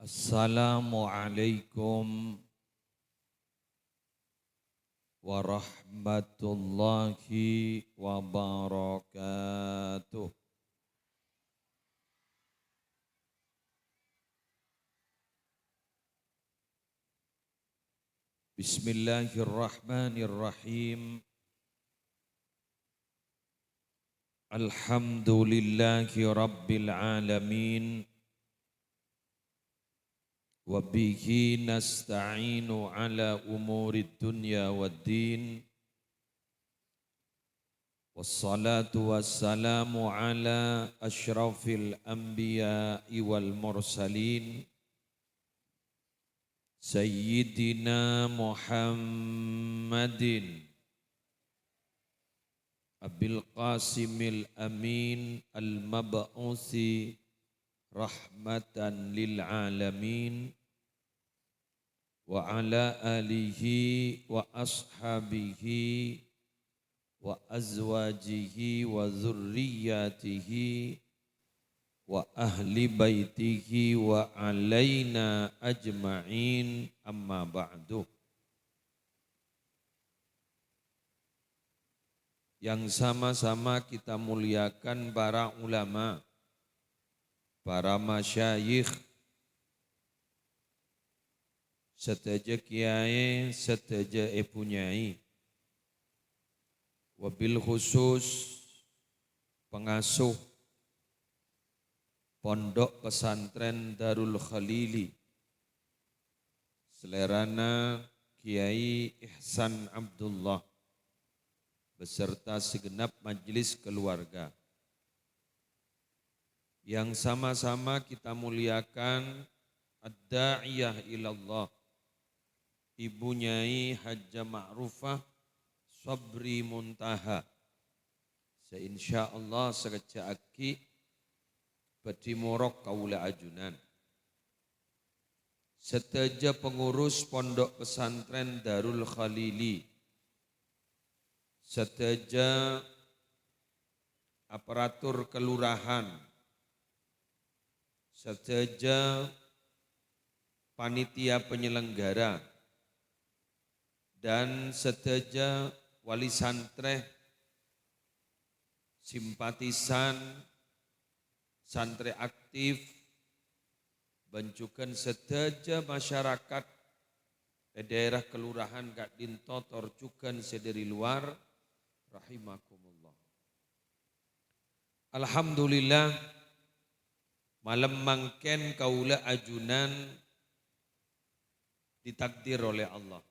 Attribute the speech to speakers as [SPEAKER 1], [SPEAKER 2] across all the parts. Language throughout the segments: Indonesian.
[SPEAKER 1] Assalamualaikum warahmatullahi wabarakatuh. Bismillahirrahmanirrahim. Alhamdulillahi rabbil alamin. Wa bihi nasta'inu ala umurid dunya waddin. Wassalatu wassalamu ala ashrafil anbiya'i wal mursalin. Sayyidina Muhammadin Abil Qasimil Amin Al-Mab'usi rahmatan lil alamin wa ala alihi wa ashabihi wa azwajihi wa zurriyatihi wa ahli baitihi wa alaina ajma'in, amma ba'du. Yang sama-sama kita muliakan para ulama, para masyayikh, seteja kiai, seteja punyai, wabil khusus pengasuh Pondok Pesantren Darul Khalili, selerana Kiai Ihsan Abdullah beserta segenap majelis keluarga. Yang sama-sama kita muliakan Ad-Da'iyah ilallah, Ibu Nyai Hajjah Ma'rufah Sabri Muntaha. Seinsyaallah sekeca aki badi morok kaula ajunan. Seteja pengurus Pondok Pesantren Darul Khalili, seteja aparatur kelurahan, seteja panitia penyelenggara, dan seteja wali santreh, simpatisan, santri aktif, bencukan seteja masyarakat di daerah kelurahan Kak Dinto torcukan sederi luar, rahimakumullah. Alhamdulillah, malam mangken kaula ajunan ditakdir oleh Allah.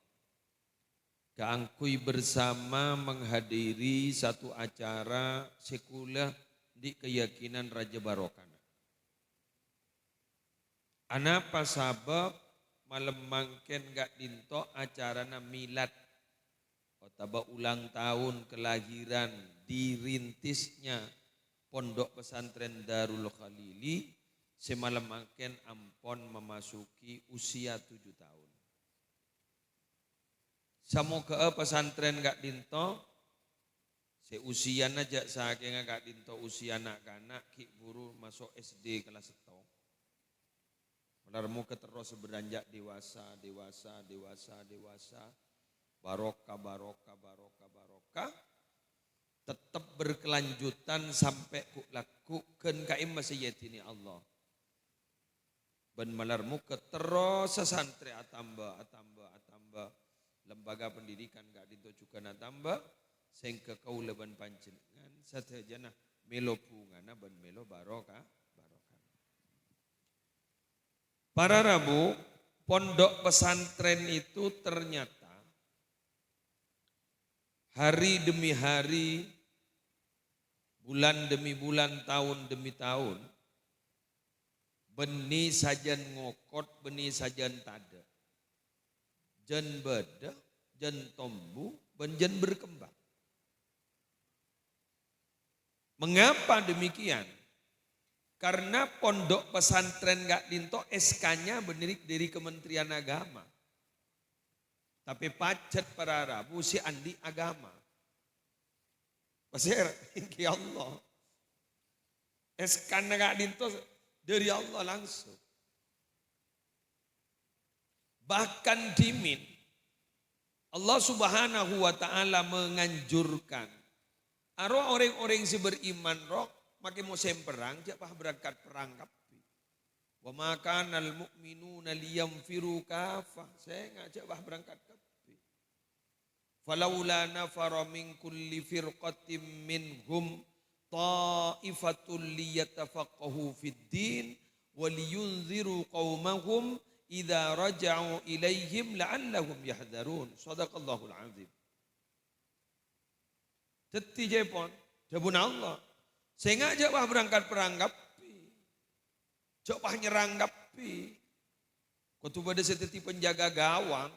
[SPEAKER 1] Keangkui bersama menghadiri satu acara sekulah di keyakinan Raja Barokana. Anapa sabab malam mangken gak dinto acarana milad atau ulang tahun kelahiran dirintisnya Pondok Pesantren Darul Khalili semalam mangken ampon memasuki usia 7 tahun. Samoga pesantren gak dinto seusia aja saking gak dinto usia anak-anak ki buru masuk SD kelas 1. Melarmu keterus beranjak dewasa, barokah, tetap berkelanjutan sampai lakukan kaim masih yatini Allah. Ben melarmu keterus santri atamba, lembaga pendidikan gak dinto juga natamba, sehingga kau leban panjenengan satejana melo pungana ben melo barokah. Para Rabu, pondok pesantren itu ternyata hari demi hari, bulan demi bulan, tahun demi tahun, benih sajan ngokot, benih sajan tada. Jen beda, jen tombu, jen berkembang. Mengapa demikian? Karena pondok pesantren gak dinto SK-nya berdiri dari Kementerian Agama. Tapi pacet para Rabu si Andi agama. Pasir, ya Allah. SK-nya gak dinto dari Allah langsung. Bahkan dimin Allah Subhanahu wa taala menganjurkan aro orang-orang si beriman roh makin mau semperang jak berangkat perang kapi. Wa ma kana al mu'minuna liyamfiru kafah. Saya ngajak berangkat kapi. Falaula nafara min kulli firqatin minhum ta'ifatul liyatafaqahu fid din wa liyunziru qaumahum idza raja'u ilaihim la'allahum yahdharun. Shadaqallahul azim. Teti jepon, jabun Allah. Saya ngajak berangkat perang kapi. Jok nyerang kapi. Kau tu pada seteti penjaga gawang.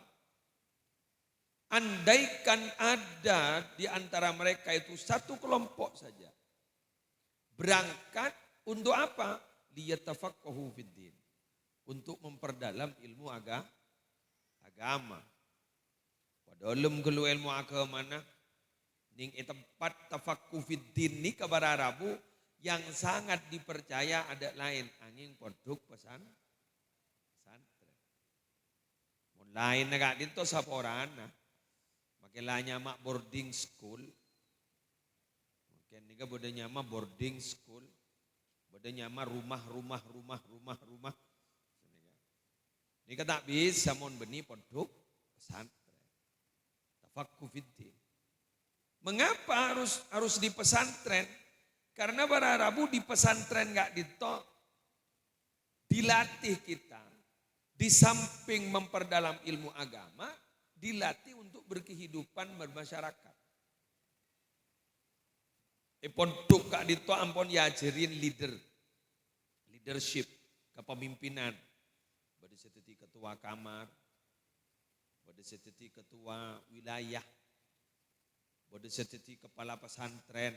[SPEAKER 1] Andaikan ada di antara mereka itu satu kelompok saja. Berangkat untuk apa? Liyatafaqahu fiddin. Untuk memperdalam ilmu agama. Padahal kelu ilmu agama mana? Ning tempat tafaqquh fiddin ni kabar Arabu yang sangat dipercaya ada lain. Angin produk pesantren. Mun lain agak dinto saporana. Makanya mak boarding school. Mungkin juga bodoh nyama boarding school. Bodoh nyama rumah. Ini tak bisa mon beni produk pesantren. Tafaqquh fiddin. Mengapa harus di pesantren? Karena para Arabu di pesantren enggak ditok. Dilatih kita. Di samping memperdalam ilmu agama, dilatih untuk berkehidupan bermasyarakat. Pondok kak dito ampun diajarin leadership, kepemimpinan. Bade seteti ketua kamar, bade seteti ketua wilayah, bade seteti kepala pesantren,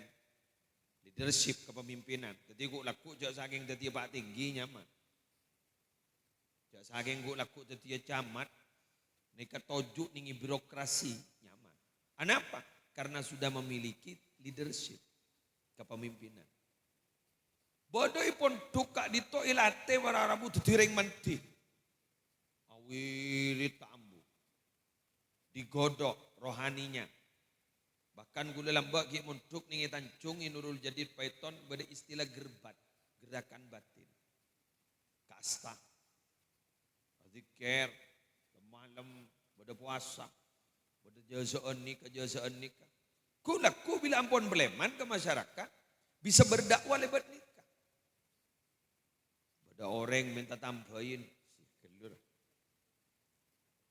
[SPEAKER 1] leadership kepemimpinan. Ketika laku jak saking teti pak tinggi nyaman. Jak saking gua laku teti camat. Mereka tojuk ningi birokrasi nyaman. Kenapa? Karena sudah memiliki leadership, kepemimpinan. Bodoi pun duka dito ilate wararabu tutireng menti. Awilit tambu. Digodok rohaninya. Bahkan gula lambak ki muntuk ningi tancung Nurul Jadid Python pada istilah gerbat, gerakan batin. Kasta. Zikir malam pada puasa, pada jasaan nikah. Ku bila ampun beleman ke masyarakat bisa berdakwah lewat nikah. Pada orang minta tambahin, si kelur,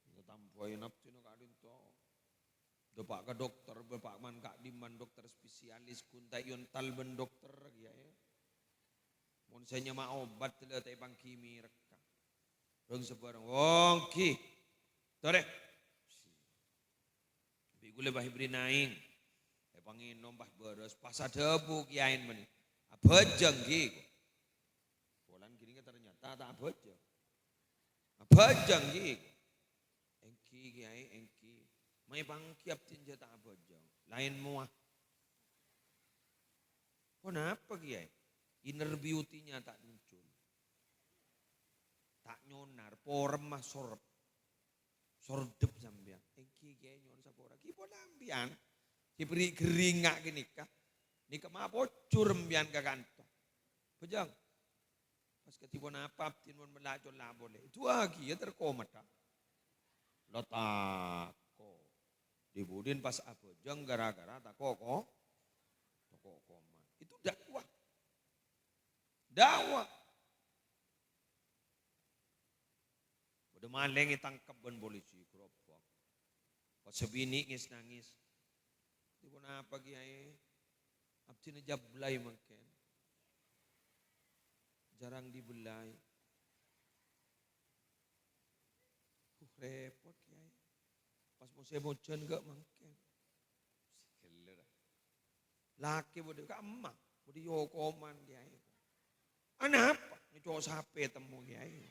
[SPEAKER 1] minta tambahin apa cina kadin to, dopak ke dokter, bapak man kak diman dokter spesialis kuntai yontal ben dokter ya. Mun saya nyama obat tela tai pangkimi reka, dong sebarang, wong ki. Tore. Bigule bah ibri naing. Pangin nombah beres pasar debu kiain meni. Abajang ki. Polan kini ternyata tak abajang. Abajang ki. Engki kiai engki. Mai pangkiap tinja tak abajang. Lain muah. Kenapa kiai? Inner beauty-nya tak muncul. Tak nyonar, porem mah sorep. Sordep sampean. Engki kiai nyon sapora. Ki podambian. Ki beri geringak gini kah. Nikah mah bocor mbian ka kantor. Pejang. Pas ketipun apa tinun melacon lah boleh. Itu lagi ya terkomat. Lotako. Dibudin pas apa jeng gara-gara tak koko. Komat. Itu dakwah. Dakwah. Udah maleng ditangkap ben polisi keropok. Pas sebini nangis. Ibu apa kiai? Abdi jablay mungkin. Jarang dibelai. Repot kiai. Pas mau saya bocan enggak mungkin. Laki boleh ke emak, boleh yokoman kiai. Anak apa? Ini cowok sape temu kiai.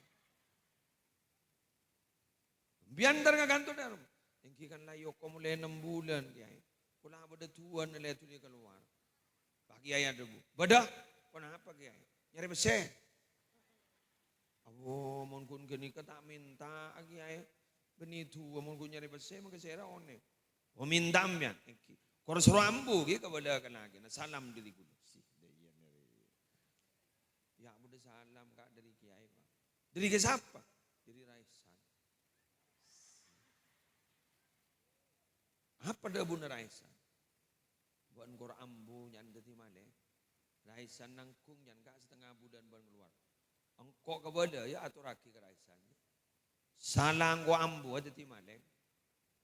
[SPEAKER 1] Biantar ke kantor dalam. Yang kan layo ko mulai 6 bulan kiai. Kula beda tuan nilai tu dia keluar. Pak kiai ada bu. Beda. Kenapa kiai? Nyari besi. Oh, mon kun gini tak minta kiai. Benitu amon ku nyari bese maka sera one. O mindam yan. Kor serambu ki kabada kanage na salam diri ku. Ya bude salam kak dari kiai Pak. Dari ke siapa? Dari Raisan. Apa dah bunda Raisan? Buat kor ambu nyan dati male. Raisan nangkung nyan kak setengah budan ban keluar. Engkau kabada ya atur raki ke Raisan. Salang ko ambu ada ti male.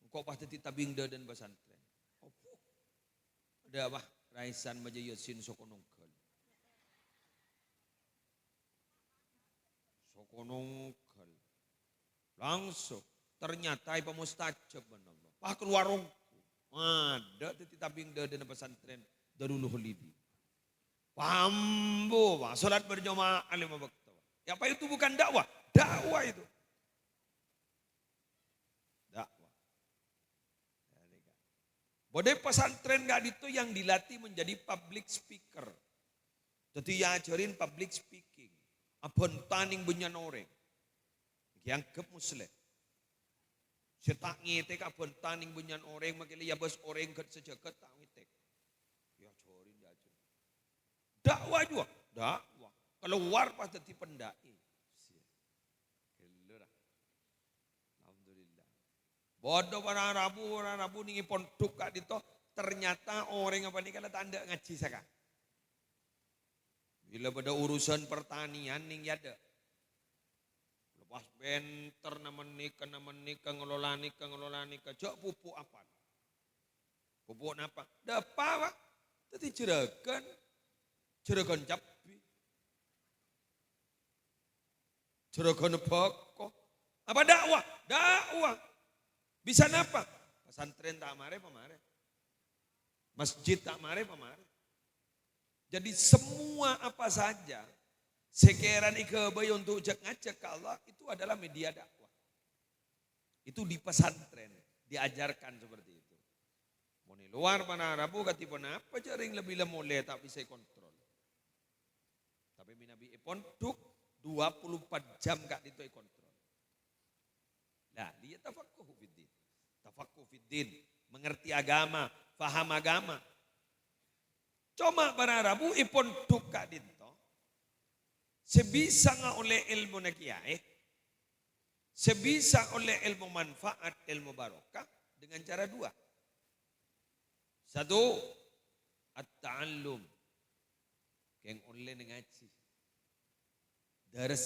[SPEAKER 1] Engkau pasti ti tabing dan pesantren. Opo. Ada apa? Raisan maja Yasin sokonongkel. Sokonongkel. Langsung ternyata ipa mustajab Allah. Pak keluar rongku. Ada ti tabing dan pesantren Darul Hulidi. Pambo, salat berjamaah 5 waktu. Ya apa itu bukan dakwah? Dakwah itu. Dakwah. Bodai pesantren gak itu yang dilatih menjadi public speaker. Jadi ya ajarin public speaking. Abon taning bunyan orang. Yang ke muslim. Setak ngitek abon taning bunyan orang. Makanya ya bos orang ke sejagat tak ngitek. Ya ajarin dia ajarin. Dakwah juga. Dakwah. Keluar pas jadi pendai. Alhamdulillah. Bodoh para Rabu nih pondok kak dito. Ternyata orang apa nih kalau tanda ngaji saka. Bila pada urusan pertanian nih ada. Lepas benter nama nikah ngelola nikah. Jok pupuk apa? Pupuk apa? Dapa pak. Tadi jeragan capi. Jeragan bako. Apa dakwah? Dakwah. Bisa napa? Pesantren tak mare pemare. Masjid tak mare pemare. Jadi semua apa saja sekeran ikebai untuk ngajak ke Allah itu adalah media dakwah. Itu di pesantren diajarkan seperti itu. Mau di luar mana Rabu kati pun apa jaring lebih lemole tak bisa kontrol. Tapi minabi pondok 24 jam kak itu kontrol. Nah, dia tafaqquh fiddin. Tafaqquh fiddin, mengerti agama, faham agama. Cuma para Rabu ipon duka dinto. Sebisa nga oleh ilmu na kiai. Sebisa oleh ilmu manfaat, ilmu barokah. Dengan cara 2. 1. At-ta'allum. Keng oleh ngaji. Daras.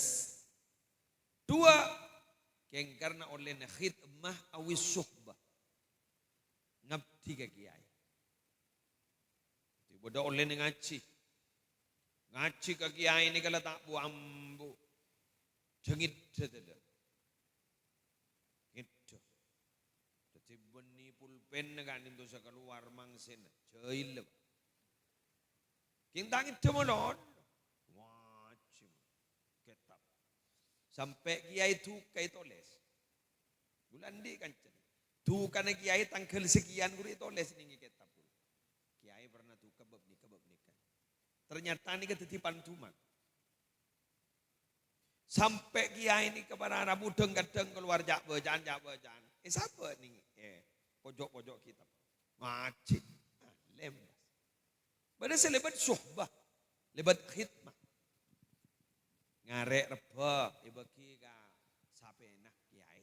[SPEAKER 1] 2. Keng karena oleh na khidmah awis suhbah. Ngabdi ke kiai. Bodoh oleh ngaji. Ngaji ke kiai ini kalau tak bu ambu. Jengit saja. Gitu. Jadi benih pulpen kan itu saya keluar mangsen. Jail. Kita itu molon. Wajib. Kitab. Sampai kiai itu kayak tulis. Bulan di kan. Tuh karena kiai tanggal sekian guru tulis nih kitab. Kiai pernah tuh kebab nikah. Ternyata ini ketitipan tuman. Sampai kiai ini kepada Rabu kadang keluar jak bejan. Siapa nih? Pojok-pojok kitab. Macit. Lembas. Pada selebat suhbah. Lebat khidmah. Ngarek reba. Ibaki ka sapenah kiai.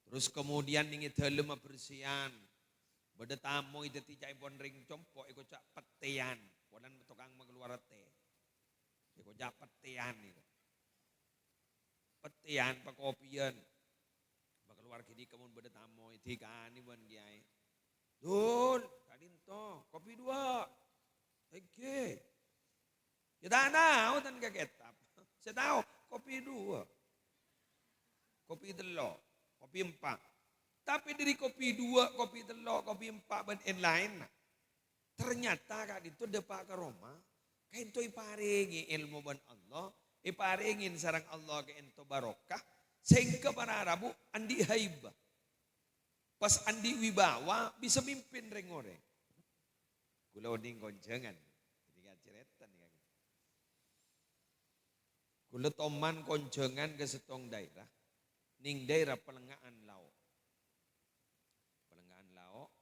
[SPEAKER 1] Terus kemudian ini dalam bersihan. Bada tamu itu ticai pon ring compok ikut cak petean, ponan tukang mengeluar teh, ikut cak petean itu, petean pakopian, keluar gini kemun bada tamu itu kan iban kiai, dul, tadi to kopi 2, oke, kita tahu tan kagetap, saya tahu kopi 2, kopi 3, kopi 4. Tapi dari kopi 2, kopi 3, kopi 4 dan lain. Ternyata kak itu depak ke Roma. Kain itu iparingi ilmu ban Allah. Iparingin sarang Allah ke ento barokah. Sehingga para Arabu andi haibah. Pas andi wibawa bisa mimpin reng-oreng. Kula uning konjengan. Jadi ceretan. Kula toman konjengan ke setong daerah. ning daerah Pelengaan Lao. Pelengaan Lao,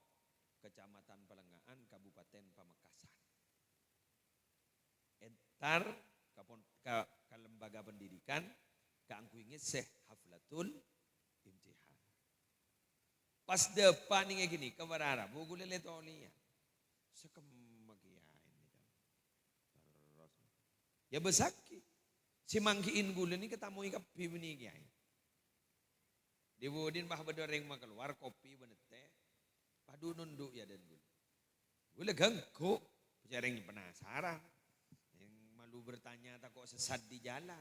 [SPEAKER 1] Kecamatan Pelengaan, Kabupaten Pamekasan. Entar ke lembaga pendidikan, keangkuingnya seh haflatul imtihan. Pas depan nih gini, kebarara, buku lele tolinya. Sekemagiain terus. Ya besaki. Si mangkiin gula ni ketemu ikap bini kiai. Dibudin bah bedoreng mah keluar kopi benete. Padu nunduk ya dan gula. Gula gengku, jarang penasaran. Yang malu bertanya tak kok sesat di jalan.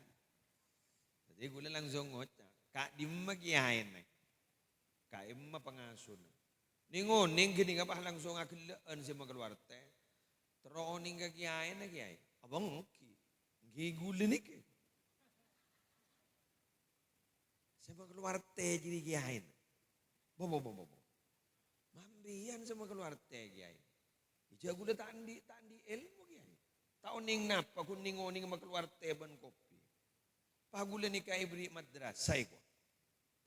[SPEAKER 1] Jadi gula langsung ngocak. Kak dimagiain nih. Kak emma pengasun. Ningoning gini ngapa langsung akelaan si keluar teh. Teroning ke kiai na kiai. Abang ngoki. Gigula nih ke. Sama keluar teh jadi kiai. Bobo. Mambian sama keluar teh kiai. Ija gula tandi ilmu kiai. Tahu ning napa kun ningoning sama keluar teh ban kopi. Pagula nih kiai beri madrasah kok.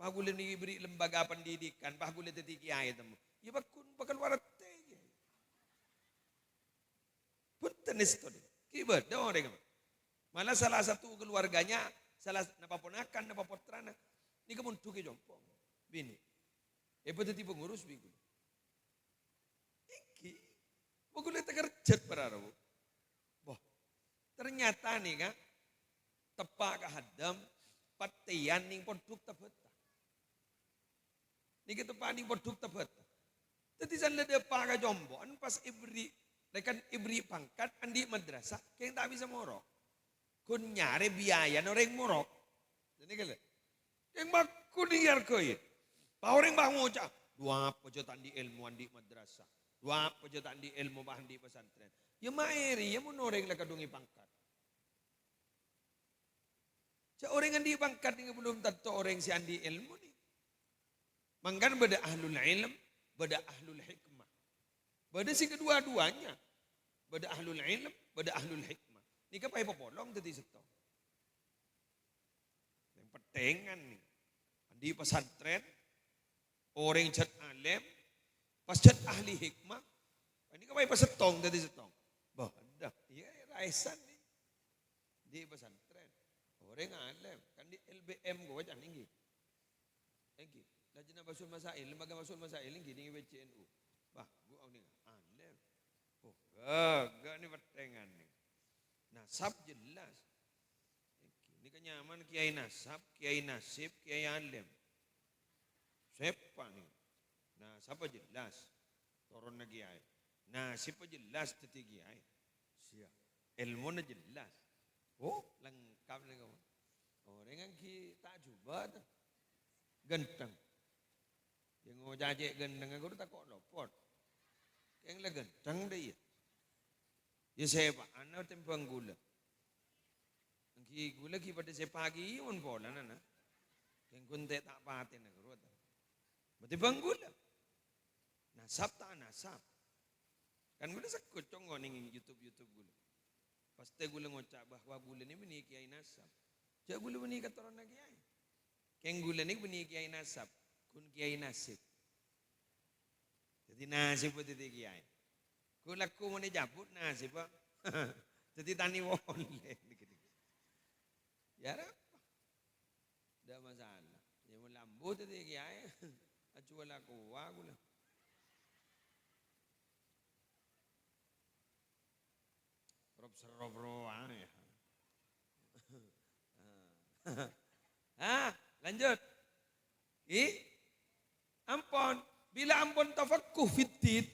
[SPEAKER 1] Pagula nih beri lembaga pendidikan. Pagula teti kiai temu. Ya bakun bakal keluar teh kiai. Punten itu deh. Kibat dah orang. Malah salah satu keluarganya, salah napa ponakan, napa putrana, ni kamu tuh ke jompong, bini, tadi pengurus bingung. Iki, aku lihat kerja para rabu, boh, ternyata nih kan, tepak kahadam, patian ning produk tebet, nih kita paning produk tebet, tadi saya lihat pak jombon pas ibri pangkat andi madrasah, kayak tak bisa morok. Kun nyari biaya orang morok. Jadi kale. Yang baku diar koy. Pa orang bah ngucap. Dua pejotan di ilmu andi madrasah. Dua pejotan di ilmu bah andi pesantren. Ya maeri ya mun orang lah kadungi pangkat. Ca orang andi pangkat ni belum tentu orang si andi ilmu ni. Mangkan beda ahlul ilm, beda ahlul hikmah. Beda si kedua-duanya. Beda ahlul ilm, beda ahlul hikmah. Ini kapai popolong tadi seto. Yang petengan nih. Di pesantren, orang cat alim, pas cat ahli hikmah, ini kapai pesetong tadi setong. Bah, dah, iya raisan nih. Di pesantren, orang alim, kan di LBM gue wajan tinggi. Tinggi. Lajnah Basul Masail, lembaga Basul Masail tinggi di WCNU. Bah, gue nih alim. Oh, gak nih petengan nih. Nasab jelas. Ini kenyaman kiai nasab, kiai nasib, kiai alim. Siapa nih? Nasab jelas. Turun na kiai. Nasib jelas teti kiai. Siap. Ilmu jelas. Oh, lengkap nih kamu. Orang yang kita coba genteng. Yang mau jajek genteng aku tak kok lopot. Yang lah genteng deh ya. Ya saya pak, anak tempang gula. Ki gula ki pada saya pagi pun pola nana. Yang kunte tak paten nak ruat. Berarti bang gula. Nasab tak nasab. Kan gula sakut conggo ning YouTube gula. Pasti gula ngocak bahwa gula ni beni kiai nasab. Jak gula beni kata orang kiai. Keng gula ni beni kiai nasab. Kun kiai nasib. Jadi nasib itu kiai. Kulaku mau dijabut nasi pak, jadi tani boleh. Ya apa? Tidak masalah. Ya mau lambut itu kiai, acuan aku lah. Rob ya. Lanjut. Ampun. Bila ampun tafakkuh fiddin.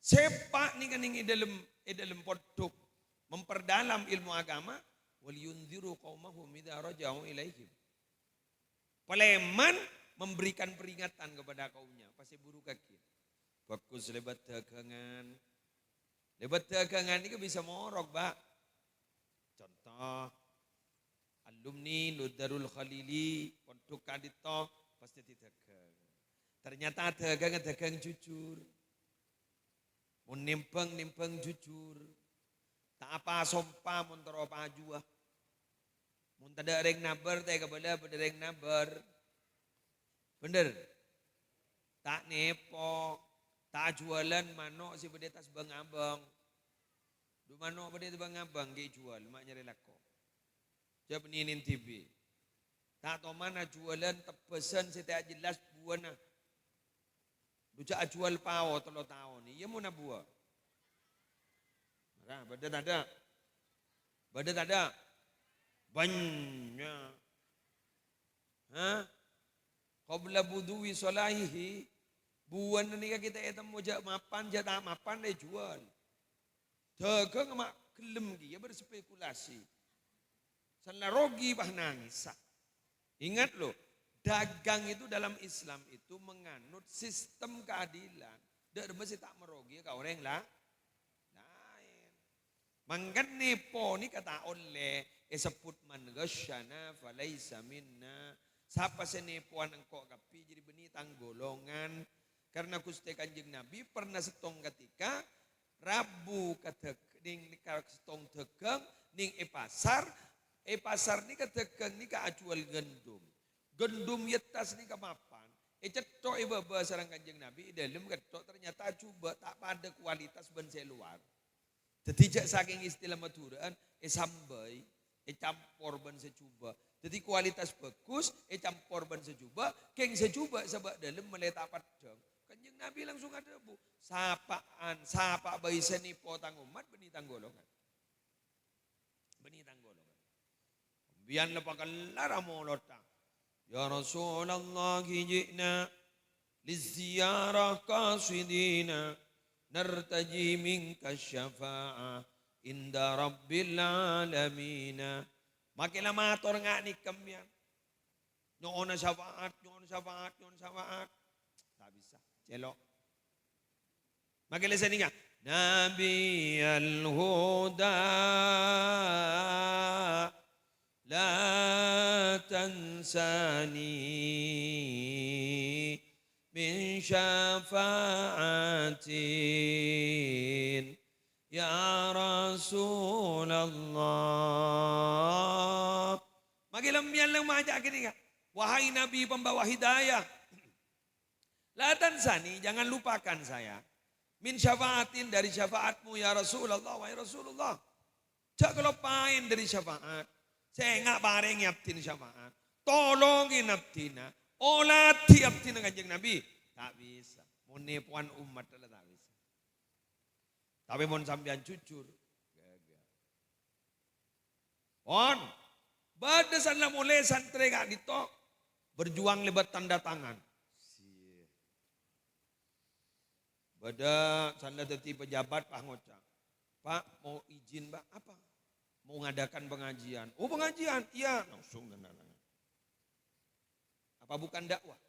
[SPEAKER 1] Sepak ni kan ini dalam produk memperdalam ilmu agama wal yunziru qaumahum idza raja'u ilaihim. Paleman memberikan peringatan kepada kaumnya pasti buru kaki. Fokus lebat dagangan. Lebat dagangan ini bisa morok, Pak. Contoh alumni Ludarul Khalili produk kadito pasti didagang. Ternyata dagang jujur. Mun nimpang jujur. Tak apa sompa mun tero pajuah. Mun tada reng nabar teh kabala pada reng nabar. Bener. Tak nepok, tak jualan manok si bedetas bang abang. Du manok bedet bang abang ke jual, mak nyari lako. Jab ninin TV. Tak tahu mana jualan tepesan setiap jelas buana. Duca jual pao telo tahun ni, ia mau na buah. Nah, bedet ada. Bedet ada. Banyak. Hah? Qabla budui solahihi. Buan ni kita etam moja mapan jata mapan dia jual. Dagang mak kelem dia berspekulasi. Sana rogi bah nangis. Ingat loh, dagang itu dalam Islam itu menganut sistem keadilan. Dak mesti tak merogi ka orang lah. Lain. Mangkat nepo ni kata oleh sebut man ghasyana falaisa minna. Siapa senepuan engkau kapi jadi benih tanggolongan. Karena Gusti Kanjeng Nabi pernah setong ketika Rabu katek ning setong tegang ning pasar ni ketegang ni ka ajual gendum. Gendum yetas ni ka mapan. Cetok baba sareng Kanjeng Nabi dalam ketok ternyata coba tak pada kualitas bense luar. Jadi jak saking istilah maturaan sambai campur bense coba. Jadi kualitas bagus campur bense coba, keng secoba sebab dalam meletak padang. Kanjeng Nabi langsung ada bu. Sapa bayi seni potang umat benih tanggolongan. Benih tanggolongan. Biar lepakan lara molota. Ya Rasulullah ji'na lizziarah qasidina nartaji minka syafa'ah inda rabbil alamina. Makilah matur ngak ni kemyan. Nyoon syafaat. Tak bisa. Celok. Makilah seninya. Nabi al-Huda la tansani min syafaatin ya Rasulullah. Makilah mian lang majak gini enggak? Wahai Nabi pembawa hidayah. La tansani, jangan lupakan saya. Min syafaatin dari syafaatmu ya Rasulullah, wahai Rasulullah. Jak kelupain dari syafaat. Saya enggak bareng yaptin syafaat. Tolongin yaptina. Olati yaptina Kanjeng Nabi. Tak bisa. Mau nepuan umat adalah tak bisa. Tapi mau sampean jujur. Gagal. On. Badasanlah mulai santri gak ditok. Berjuang lebat tanda tangan. Bada sanda teti pejabat Pak ngocak. Pak mau izin Pak apa? Mau ngadakan pengajian. Oh pengajian? Iya. Langsung dan apa bukan dakwah?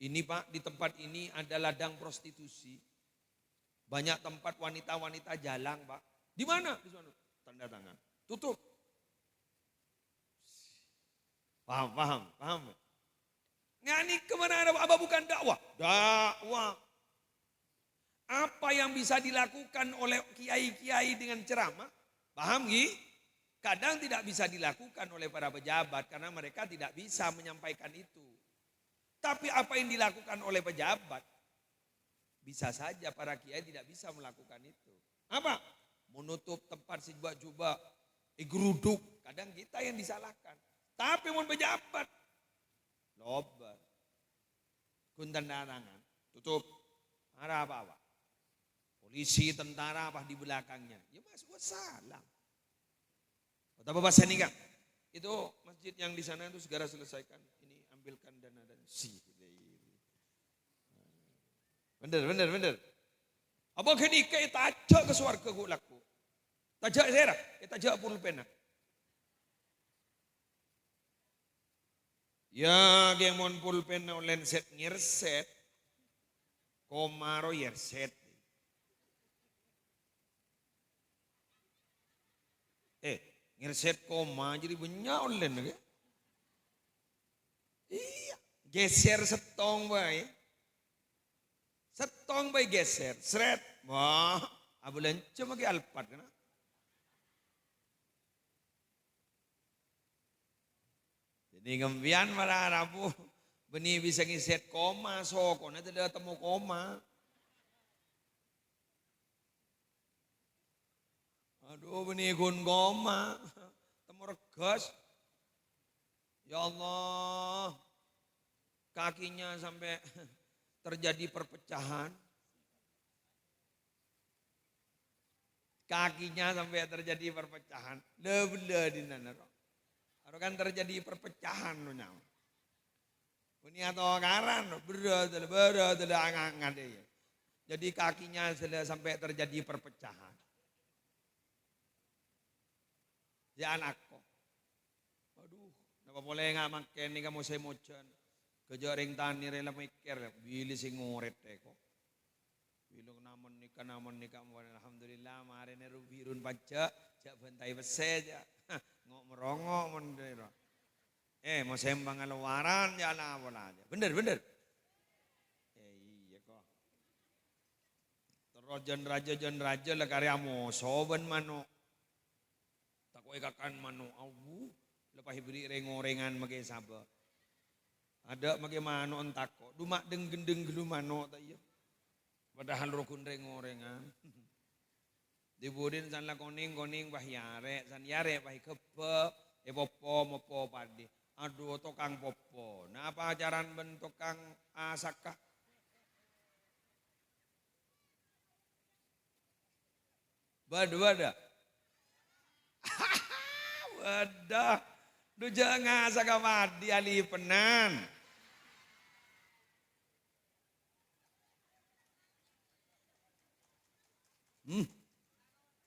[SPEAKER 1] Ini Pak di tempat ini ada ladang prostitusi. Banyak tempat wanita-wanita jalang Pak. Di mana? Di sana. Tanda tangan. Tutup. Paham. Ngani kemana ada apa bukan dakwah? Dakwah. Apa yang bisa dilakukan oleh kiai-kiai dengan ceramah? Paham Gi? Kadang tidak bisa dilakukan oleh para pejabat karena mereka tidak bisa menyampaikan itu. Tapi apa yang dilakukan oleh pejabat? Bisa saja para kiai tidak bisa melakukan itu. Apa? Menutup tempat sejubah-jubah, geruduk. Kadang kita yang disalahkan. Tapi mau pejabat. Loba. Kuntan darangan. Tutup. Ada apa-apa. Polisi, tentara apa di belakangnya. Ya mas, gua salah. Kata Bapak Senika. Itu masjid yang di sana itu segera selesaikan. Ini ambilkan dana dan si. Bener. Apa kini kayak tajak ke suarga gua laku. Tajak saya, tajak pulpen. Ya, dia mon pulpen online set ngirset. Komaro yerset. Ngirset koma jadi banyak online. Iya, geser setong bae. Setong bae geser, seret. Wah, abulan cuma ke alpat kana. Jadi ngembian para Rabu benih bisa ngiset koma soko nanti dia temu koma. Aduh benih kun koma temu regas. Ya Allah kakinya sampai terjadi perpecahan. Kakinya sampai terjadi perpecahan. Lebih di nana. Kan terjadi perpecahan nunya. Ini atau karan berat angan deh. Jadi kakinya sudah sampai terjadi perpecahan. Ya anakku. Aduh, napa boleh nggak makan nih kamu saya mocan. Kejaring tani rela mikir, bili sing ngoret kok. Bilung namun nikah alhamdulillah mari neru birun baca jak bentai bese aja. Ngok merongok mendero. Mau sembang alawaran ya apa aja. Bener. Iya kok. Terus jen raja lah karyamu soben mano. Tak kau ikakan mano awu. Lepas beri rengorengan makai sabar. Ada makai mano entak kok. Dumak gendeng gelu mano tak iya. Padahal rukun rengorengan. Dibudin san la koning bahyare san yare bahi kepe popo mopo padi. Aduh tukang popo. Nah apa ajaran ben tukang asakah? Bada. Wadah. Du jangan asaka padi ali penan.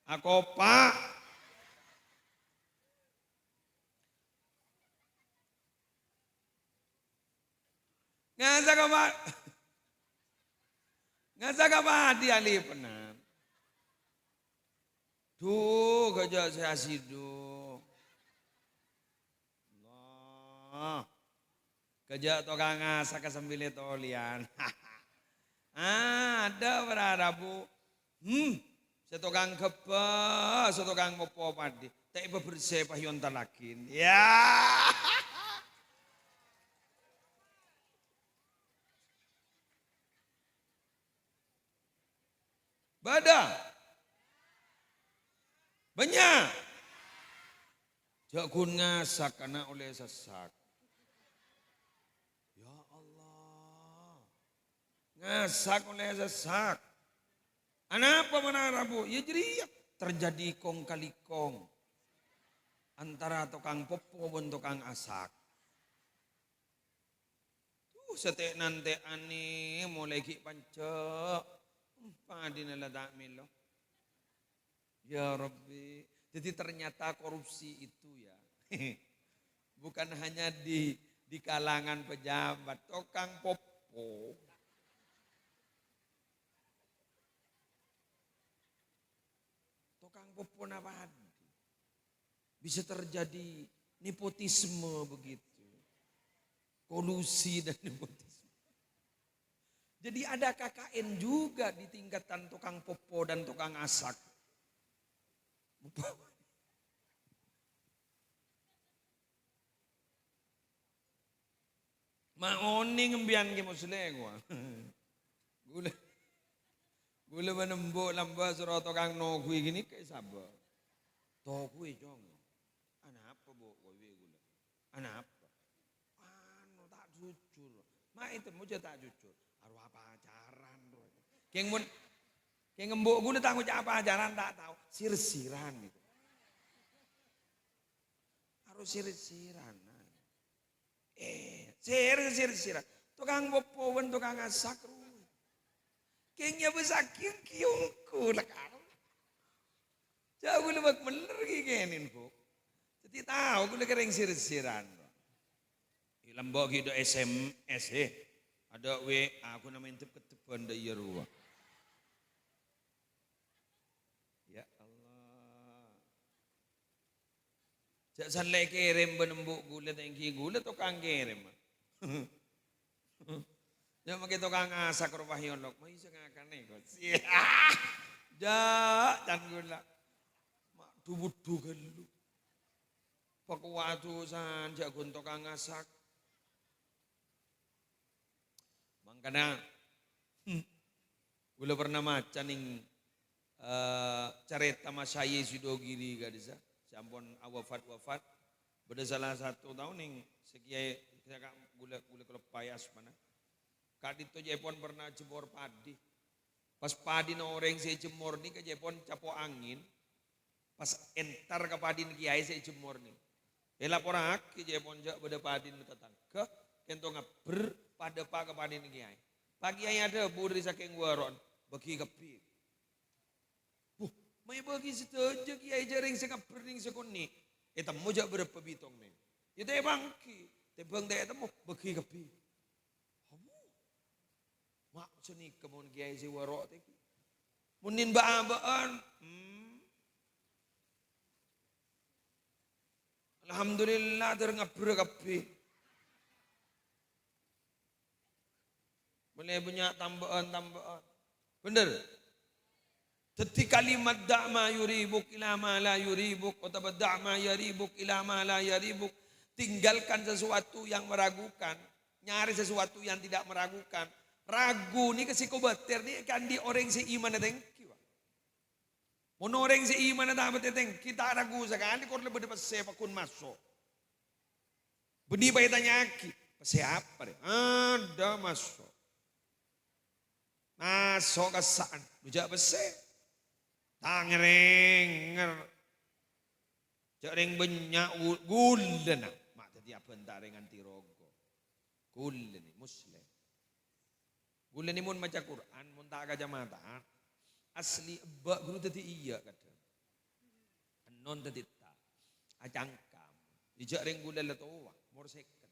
[SPEAKER 1] Aku pak. Ngasa pak di ali penan. Duh gajah saya sidu. Allah. Gajah tukang ngasa kesembili tolian. Ada berarabu. Setukang kepa, setukang popo padi. Tak iba bersih pahyon talakin. Ya. Bada. Banyak. Jakun ngasak karena oleh sesak. Ya Allah. Ngasak oleh sesak. Kenapa mana Rabu? Ya jadi terjadi kong kali kong. Antara tukang popo dan tukang asak. Setek nanti ani mulai ki pancak. Padi naladak milo. Ya Rabbi. Jadi ternyata korupsi itu ya. Bukan hanya di kalangan pejabat. Tukang popo. Tukang popo apa? Bisa terjadi nepotisme begitu. Kolusi dan nepotisme. Jadi ada KKN juga di tingkatan tukang popo dan tukang asak. Maoning ngembian ke muslim gua. Gula menembuk lamba suruh tukang nogui gini kayak sabar. Togui jong. Anak apa bu? Gula. Anak apa? Anu tak jujur. Ma itu muja tak jujur. Aru apa ajaran bro. Keng ngembuk gula tak ngucap apa ajaran tak tahu. Sir-siran itu. Harus sir-siran. Sir-siran. Tukang popowen tukang asak. Kengnya besakin kiungku lekar. Jauh gue lebak bener gini bu. Jadi tahu gue kering sir-siran. Lembok gitu SMS ada WA aku namanya ketepan dari ruang. Ya Allah. Jangan lagi kirim benembuk gula tengki gula tukang kirim. Jangan pakai tukang asak rumah yolok. Mau bisa ngakan nih kok. Jangan gula. Mak dubut gelu. Pakuwatusan jak gontok ngasak. Mangkana gula pernah maca ning careta Masyayi Sidogiri gadisa. Sampun wafat. Beda salah satu tahun ning sekiai gula kelepayas mana. Kadito Jepon pernah jemur padi. Pas padi na orang saya jemur nih ke Jepon capo angin. Pas entar ke padi kiai saya jemur nih. Laporan ke Jepon jak beda padi nu tetangga. Kento ngaber pada pak ke padi kiai. Pagi yang ada buri saking waron bagi kepi. Mai bagi setuju kiai jaring sing ngaber ning sekuni. Temu jak berapa bitong nih. Itu bangki. Tebang dek temu bagi kepi. Mak seni kemun kiai si warok teki. Munin baan. Alhamdulillah terngabur kape. Boleh banyak tambahan. Bener. Jadi kalimat da'ma yuribuk ila ma la yuribuk. Atau da'ma yaribuk ila ma la yaribuk. Tinggalkan sesuatu yang meragukan. Nyari sesuatu yang tidak meragukan. Ragu ni kasi ko bater ni kan di orang si iman na tengki. Mun orang si iman na dapat tengki kita ragu sekali kor lebih dapat sepa kun masuk. Beni bayi tanya aki, siapa deh? Ada masuk. Masuk kesaan, bujak bese. Tangrenger. Jaring banyak gulden. Mak tadi apa entar dengan tirogo. Gulden muslim. Gula ni mun maca Quran, mun tak kacamata, asli bak guru tadi iya kata. Non tadi tak, acangkam. Dijak ring gula letoa, mor seket.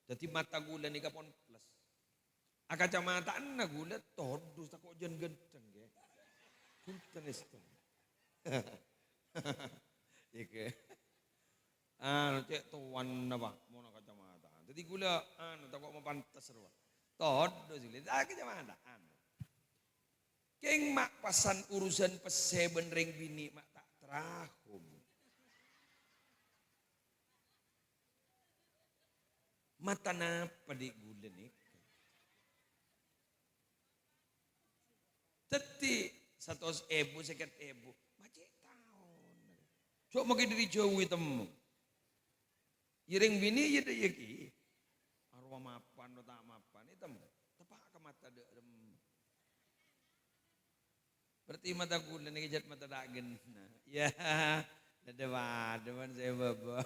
[SPEAKER 1] Jadi mata gula ni kapon plus. Kacamata anna gula todus tak kok jen genteng ke. Kunten istem. Ike. Cek tuan apa, mau nak kacamata. Jadi gula, tak kok mau pantas ruang. Todo sih, tak kecamataan. Keng mak pasan urusan pese benreng bini mak tak terahum. Mata napa di gula nih? Teti 100.000 50.000 macet tahun. Cok makin diri jauh temu. Ireng bini ya deh ki. Arwah mapan atau tak mapan itu tepak ke mata dem. Berarti mata kulen ini jat mata dagen. Ya, dewan saya baba.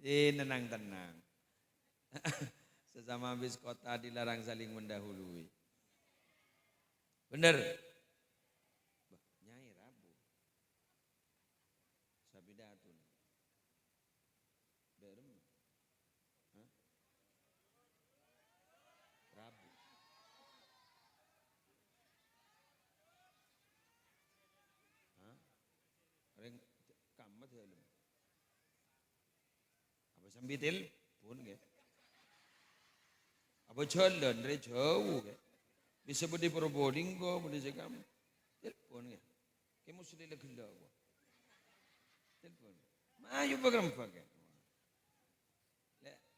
[SPEAKER 1] Tenang. Sesama habis kota dilarang saling mendahului. Bener. Nyai Rabu. Sabidatun. Berem. Rabu. Ring kamat helm. Apa sambitil pun ke. Apa jalan re jauh ke. Bisa bedi Probolinggo, bedi sekam. Telepon ke. Kamu sudah legenda apa? Telepon. Mayu program pakai.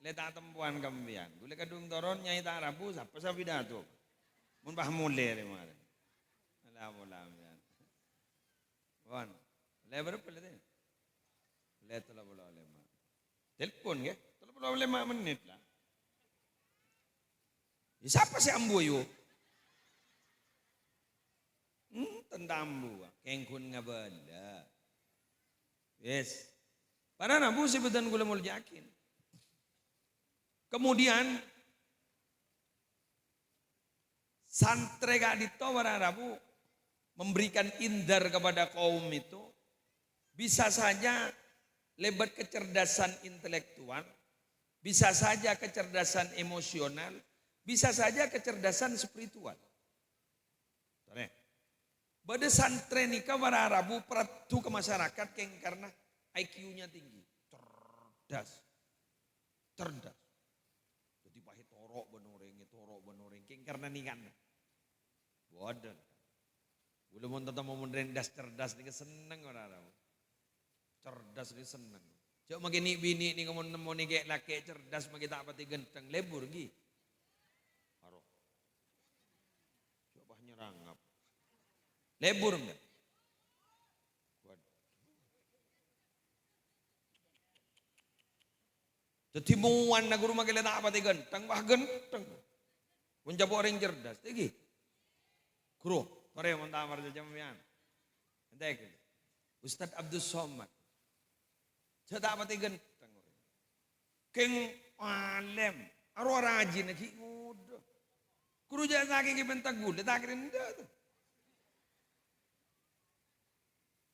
[SPEAKER 1] Letak tempuan kambian. Gule kadung toron nyai tak Rabu siapa sabidato. Mun bah mulai kemarin. Alhamdulillah. Wan. Lebar apa le? Le 35. Telepon ke? 35 menit lah. Siapa si amboyo? Tentambu. Kengkun ngabala. Yes. Para nabu sebutan gula mul yakin. Kemudian santre gak dito para nabu memberikan indar kepada kaum itu bisa saja lebat kecerdasan intelektual, bisa saja kecerdasan emosional, bisa saja kecerdasan spiritual. Pada santri nikah para Arabu peratu ke masyarakat karena IQ-nya tinggi, cerdas. Jadi pahit torok benoreng karena nikah. Udah mau tentang mau rendas cerdas nih seneng orang. Cerdas nih seneng. Coba makin bini nih kamu nemu nih kayak laki cerdas makin tak pati genteng lebur gi. Aro. Coba nyerangap. Lebur enggak? Jadi muan na guru makin tak pati genteng bah genteng. Punca orang cerdas, lagi. Guru, korek mau tamar jam mian. Entek. Ustad Abdul Somad. Saya pati genteng. Keng alem, aro rajin lagi muda. Guru jangan saking bentak gula, tak kira ndak tu.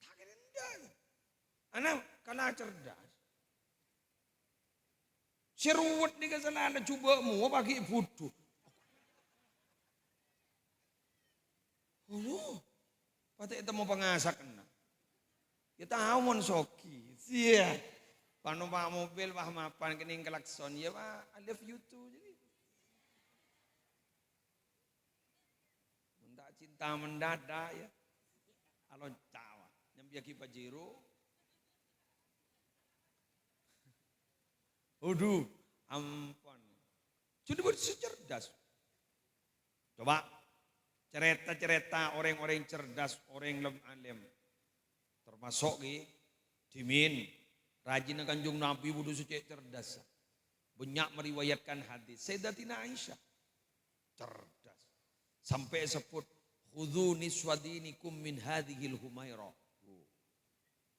[SPEAKER 1] Tak kira ndak. Anak kalah cerdas. Seruat ni kesalahan cuba mu bagi bodoh. Oh, pati itu mau pengasak kena. Kita awon soki, sia. Panu pak mobil pak mapan kening klakson ya pak, I love you too jadi. Mendak cinta mendadak ya. Alon cawa, nyambiaki pajero. Aduh, ampun. Sudah bercerdas. Coba cerita-cerita orang-orang cerdas, orang lem alim. Termasuk Dimin, rajin kanjung Nabi wudu suci cerdas. Banyak meriwayatkan hadis. Sayyidatina Aisyah cerdas. Sampai sebut khudhu niswadinikum min hadhil humaira.